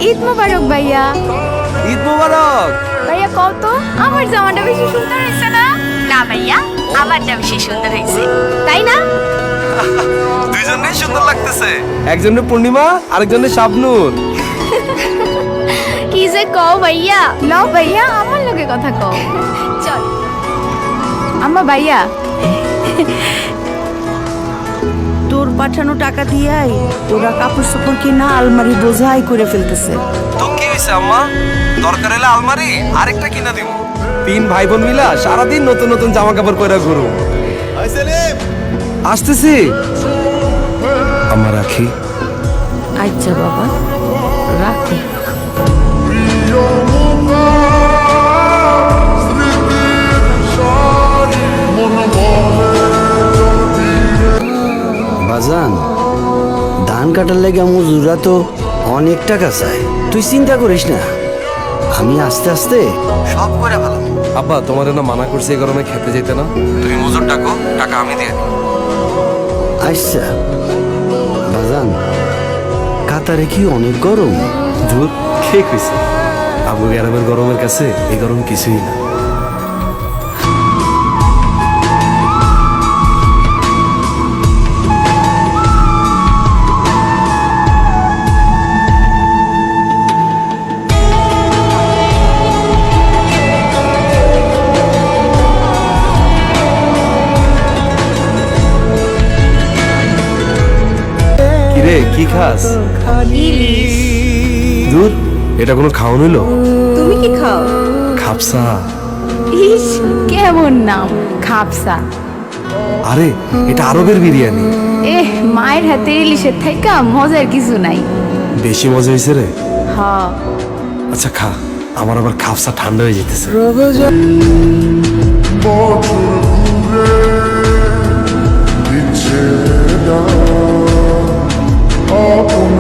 ঈদ মোবারক ভাইয়া। ঈদ মোবারক। ভাইয়া কত আমার জামাটা বেশি সুন্দর হয়েছে না? না ভাইয়া, আমারটা বেশি সুন্দর হয়েছে, তাই না? দুইজনেই সুন্দর লাগতেছে, একজনের পূর্ণিমা আরেকজনের শাবনূর। কি যে কও ভাইয়া। লও ভাইয়া আমার লগে কথা কও। চল আম্মা ভাইয়া। তোর পাঠানো টাকা দিয়াই ওরা কাপড় চোপড় কিনা আলমারি বোঝাই করে ফেলতেছে। তো কি হইছে আম্মা, দরকার হলে আলমারি আরেকটা কিনা দিব। তিন ভাই বোন মিলা সারাদিন নতুন নতুন জামা কাপড় পরে ঘুরু। আসতেছি আম্মা, রাখি। আচ্ছা বাবা, রাখো। বাজান, ধান কাটার লেগে মজুরা তো অনেক টাকা চায়। তুই চিন্তা করিস না, আমি আস্তে আস্তে সব করে ভালো। আব্বা, তোমার না মানা করছে এই গরমে খেতে যেতে না, তুমি মজুর ডাকো, টাকা আমি দিয়ে দিই। আচ্ছা বাজান, কাতারে কি অনেক গরম? দুধ খেয়ে কইছে, আবু গ্রামের গরমের কাছে এই গরম কিছুই না। কিরে, কি খাস? দুধ, এটা কোনো খাওয়ান হইলো? তুমি কি খাও? খাপসা। ইস, কেমন নাম খাপসা। আরে এটা আরবের বিরিয়ানি। মায়ের হাতে ইলিশের থাইকা মজার কিছু নাই। বেশি মজা হয়েছে রে। হ্যাঁ আচ্ছা খা, আমার আবার খাপসা ঠান্ডা হয়ে যেতেছে। আপন